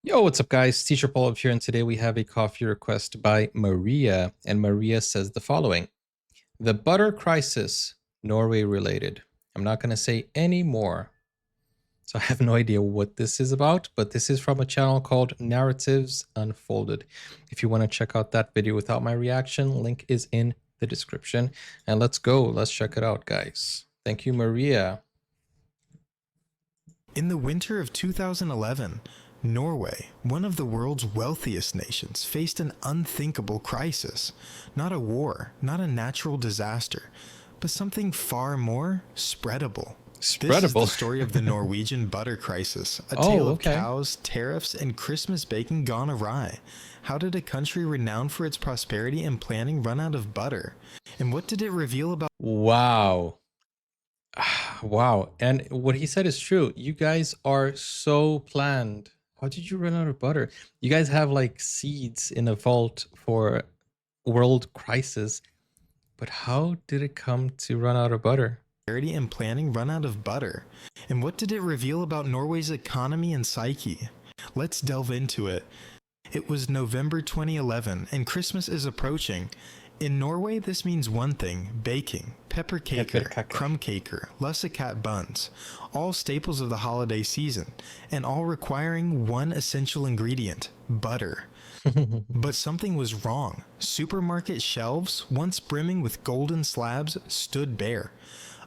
Yo, what's up, guys? Teacher Paul here, and today we have a coffee request by Maria. And Maria says the following: the butter crisis, Norway related. I'm not going to say any more. So I have no idea what this is about, but this is from a channel called Narratives Unfolded. If you want to check out that video without my reaction, link is in the description. And let's go. Let's check it out, guys. Thank you, Maria. In the winter of 2011, Norway, one of the world's wealthiest nations, faced an unthinkable crisis. Not a war, not a natural disaster, but something far more spreadable. This is the story of the Norwegian butter crisis, a tale of cows, tariffs, and Christmas baking gone awry. How did a country renowned for its prosperity and planning run out of butter? And what did it reveal about— Wow. Wow. And what he said is true. You guys are so planned. How did you run out of butter? You guys have like seeds in a vault for world crisis. But how did it come to run out of butter? And planning run out of butter? And what did it reveal about Norway's economy and psyche? Let's delve into it. It was November 2011 and Christmas is approaching. In Norway, this means one thing: baking, pepperkaker, crumb-caker, lussekat buns, all staples of the holiday season, and all requiring one essential ingredient: butter. But something was wrong. Supermarket shelves, once brimming with golden slabs, stood bare.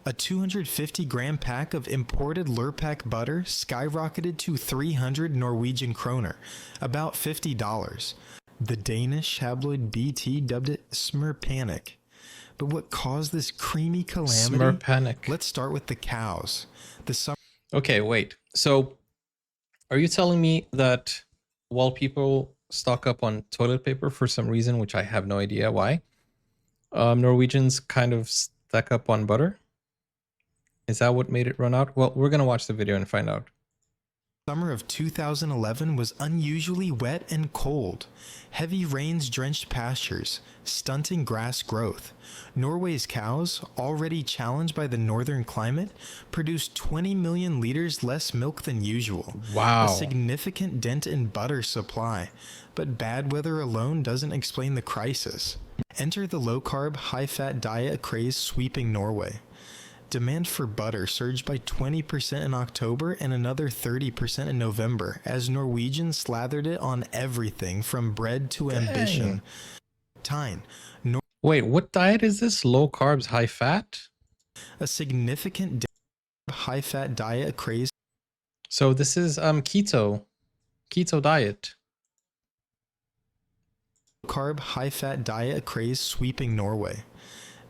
A 250-gram pack of imported Lurpak butter skyrocketed to 300 Norwegian kroner, about $50. The Danish tabloid BT dubbed it Smørpanic. But what caused this creamy calamity? Smørpanic. Let's start with the cows. Okay, wait. So, are you telling me that while people stock up on toilet paper for some reason, which I have no idea why, Norwegians kind of stack up on butter? Is that what made it run out? Well, we're going to watch the video and find out. Summer of 2011 was unusually wet and cold. Heavy rains drenched pastures, stunting grass growth. Norway's cows, already challenged by the northern climate, produced 20 million liters less milk than usual. Wow. A significant dent in butter supply. But bad weather alone doesn't explain the crisis. Enter the low-carb, high-fat diet craze sweeping Norway. Demand for butter surged by 20% in October and another 30% in November as Norwegians slathered it on everything from bread to ambition. Wait, what diet is this? Low carbs, high fat? A significant high fat diet craze. So this is keto diet. Carb high fat diet craze sweeping Norway.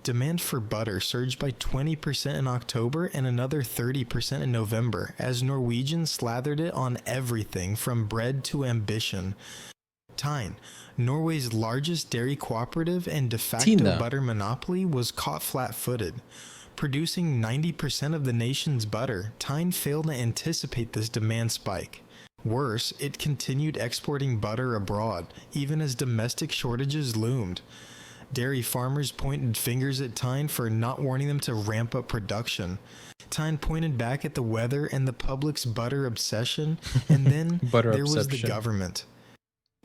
Demand for butter surged by 20% in October and another 30% in November as Norwegians slathered it on everything from bread to ambition. Tyne, Norway's largest dairy cooperative and de facto butter monopoly, was caught flat-footed. Producing 90% of the nation's butter, Tyne failed to anticipate this demand spike. Worse, it continued exporting butter abroad, even as domestic shortages loomed. Dairy farmers pointed fingers at Tyne for not wanting them to ramp up production. Tyne pointed back at the weather and the public's butter obsession, and then there was the government.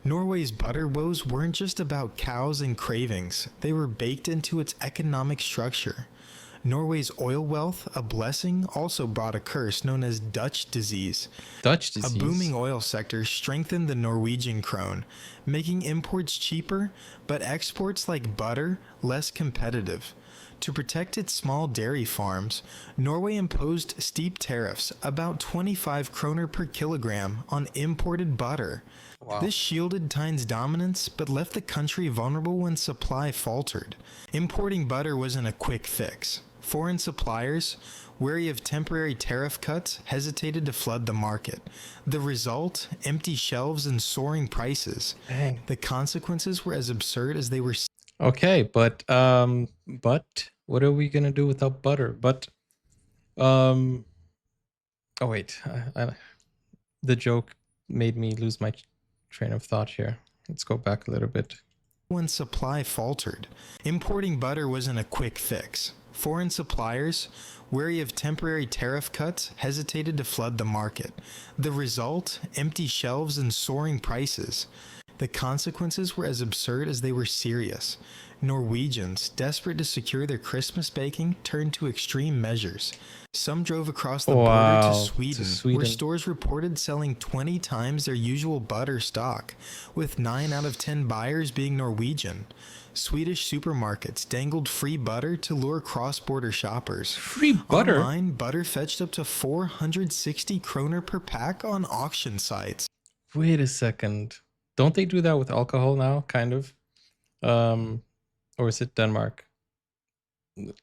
Norway's butter woes weren't just about cows and cravings, they were baked into its economic structure. Norway's oil wealth, a blessing, also brought a curse known as Dutch disease. A booming oil sector strengthened the Norwegian krone, making imports cheaper, but exports like butter less competitive. To protect its small dairy farms, Norway imposed steep tariffs, about 25 kroner per kilogram, on imported butter. Wow. This shielded Tyne's dominance, but left the country vulnerable when supply faltered. Importing butter wasn't a quick fix. Foreign suppliers, wary of temporary tariff cuts, hesitated to flood the market. The result? Empty shelves and soaring prices. Dang. The consequences were as absurd as they were. Okay, but what are we gonna do without butter? Oh wait, the joke made me lose my train of thought here. Let's go back a little bit. When supply faltered, importing butter wasn't a quick fix. Foreign suppliers, wary of temporary tariff cuts, hesitated to flood the market. The result? Empty shelves and soaring prices. The consequences were as absurd as they were serious. Norwegians, desperate to secure their Christmas baking, turned to extreme measures. Some drove across the border to Wow, to Sweden, where Sweden. stores reported selling 20 times their usual butter stock, with 9 out of 10 buyers being Norwegian. Swedish supermarkets dangled free butter to lure cross-border shoppers. Free butter? Online, butter fetched up to 460 kroner per pack on auction sites. Wait a second. Don't they do that with alcohol now, kind of? Or is it Denmark?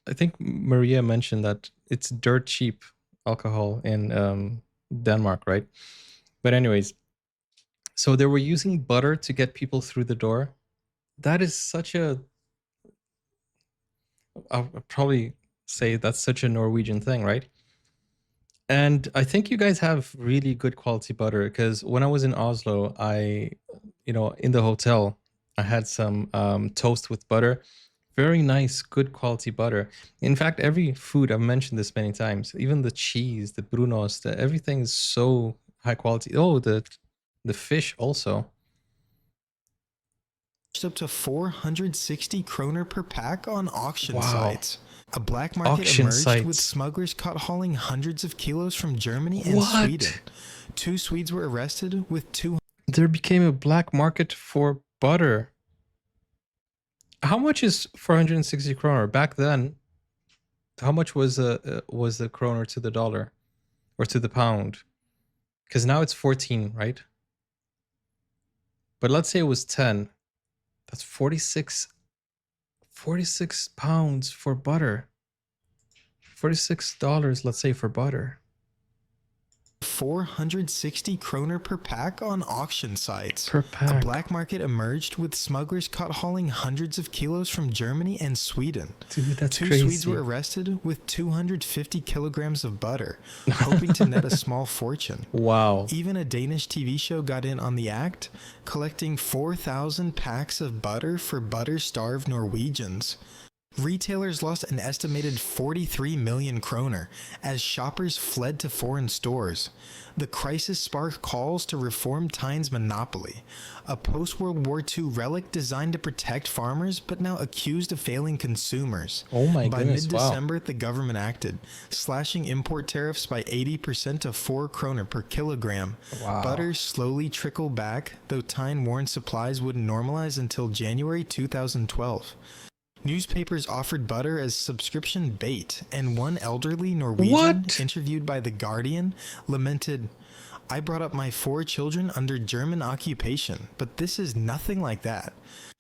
I think Maria mentioned that it's dirt cheap alcohol in Denmark, right? But anyways, so they were using butter to get people through the door. That is such a, I'll probably say that's such a Norwegian thing, right? And I think you guys have really good quality butter, because when I was in Oslo, in the hotel, I had some toast with butter. Very nice, good quality butter. In fact, every food, I've mentioned this many times, even the cheese, the brunost, everything is so high quality. Oh, the fish also. Up to 460 kroner per pack on auction Wow. sites. A black market Auction emerged with sites. smugglers caught hauling hundreds of kilos from Germany and What? Sweden. 2 Swedes were arrested with 200. There became a black market for butter. How much is 460 kroner? Back then, how much was the kroner to the dollar or to the pound? Because now it's 14, right? But let's say it was 10. That's 46 pounds for butter. $46, let's say, for butter. 460 kroner per pack on auction sites. Per pack. A black market emerged with smugglers caught hauling hundreds of kilos from Germany and Sweden. Dude, that's 2 crazy. Swedes were arrested with 250 kilograms of butter, hoping to net a small fortune. Wow. Even a Danish TV show got in on the act, collecting 4,000 packs of butter for butter-starved Norwegians. Retailers lost an estimated 43 million kroner as shoppers fled to foreign stores. The crisis sparked calls to reform Tyne's monopoly, a post-World War II relic designed to protect farmers but now accused of failing consumers. Oh my By goodness, wow. mid-December, the government acted, slashing import tariffs by 80% to 4 kroner per kilogram. Wow. Butter slowly trickled back, though Tyne warned supplies wouldn't normalize until January 2012. Newspapers offered butter as subscription bait, and one elderly Norwegian, What? interviewed by The Guardian, lamented, "I brought up my 4 children under German occupation, but this is nothing like that."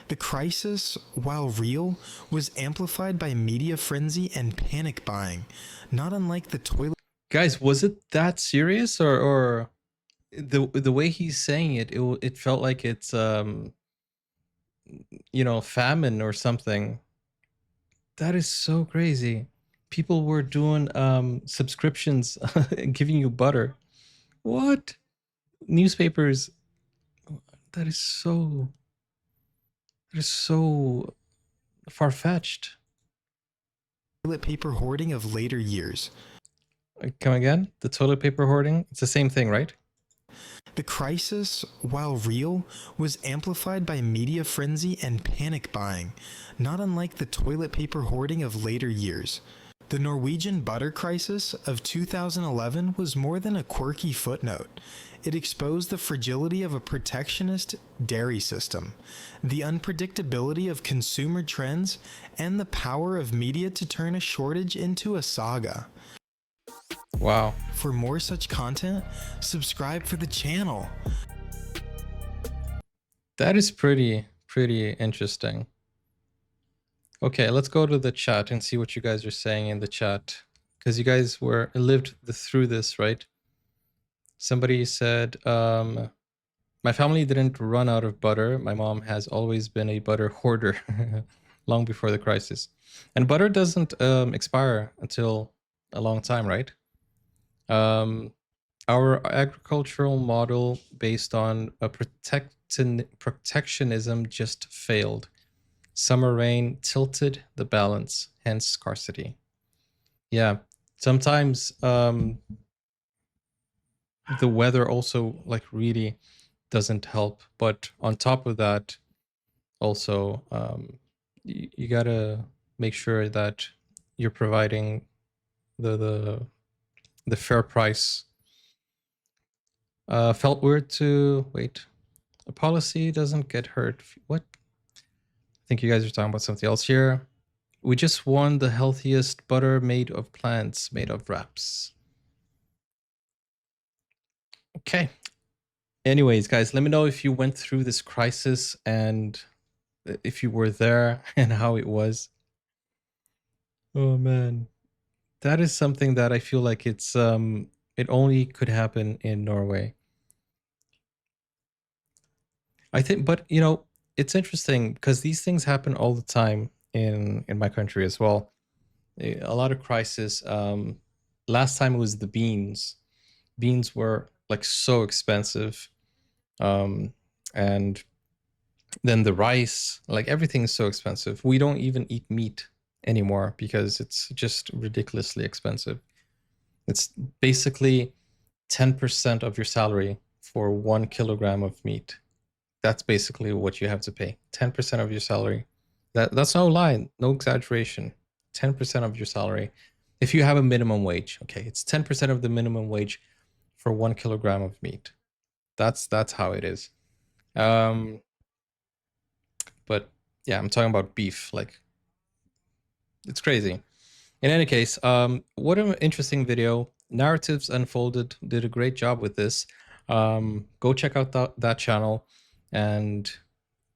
The crisis, while real, was amplified by media frenzy and panic buying, not unlike the toilet. Guys, was it that serious, or the way he's saying it felt like it's famine or something. That is so crazy. People were doing subscriptions giving you butter. What? Newspapers. That is so far-fetched. Toilet paper hoarding of later years. Come again? The toilet paper hoarding? It's the same thing, right? The crisis, while real, was amplified by media frenzy and panic buying, not unlike the toilet paper hoarding of later years. The Norwegian butter crisis of 2011 was more than a quirky footnote. It exposed the fragility of a protectionist dairy system, the unpredictability of consumer trends, and the power of media to turn a shortage into a saga. Wow. For more such content, subscribe for the channel. That is pretty interesting. Okay, let's go to the chat and see what you guys are saying in the chat, because you guys lived through this, right? Somebody said, my family didn't run out of butter. My mom has always been a butter hoarder long before the crisis. And butter doesn't expire until a long time, right? Our agricultural model based on a protectionism just failed. Summer rain tilted the balance, hence scarcity. Yeah. Sometimes the weather also like really doesn't help. But on top of that, also you gotta make sure that you're providing the fair price. Felt weird to wait. A policy doesn't get hurt. What? I think you guys are talking about something else here. We just won the healthiest butter made of plants, made of wraps. Okay. Anyways, guys, let me know if you went through this crisis and if you were there and how it was. Oh man. That is something that I feel like it only could happen in Norway. I think, but you know, it's interesting because these things happen all the time in my country as well. A lot of crisis. Last time it was the beans. Beans were like so expensive, and then the rice. Like everything is so expensive. We don't even eat meat anymore because it's just ridiculously expensive. It's basically 10% of your salary for 1 kilogram of meat. That's basically what you have to pay. 10% of your salary. That's no lie, no exaggeration. 10% of your salary. If you have a minimum wage, okay, it's 10% of the minimum wage for 1 kilogram of meat. That's how it is. But yeah, I'm talking about beef. Like it's crazy. In any case, what an interesting video. Narratives Unfolded did a great job with this. Go check out that channel. And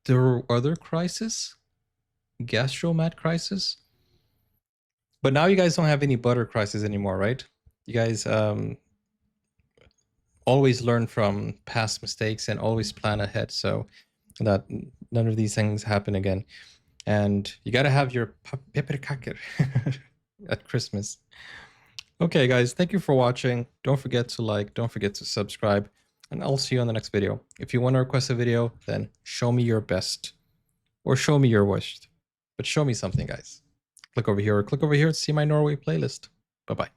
there were other crises, gastromat crisis. But now you guys don't have any butter crisis anymore, right? You guys always learn from past mistakes and always plan ahead so that none of these things happen again. And you got to have your pepperkaker at Christmas. Okay, guys, thank you for watching. Don't forget to like, don't forget to subscribe, and I'll see you on the next video. If you want to request a video, then show me your best or show me your worst, but show me something, guys. Click over here or click over here to see my Norway playlist. Bye-bye.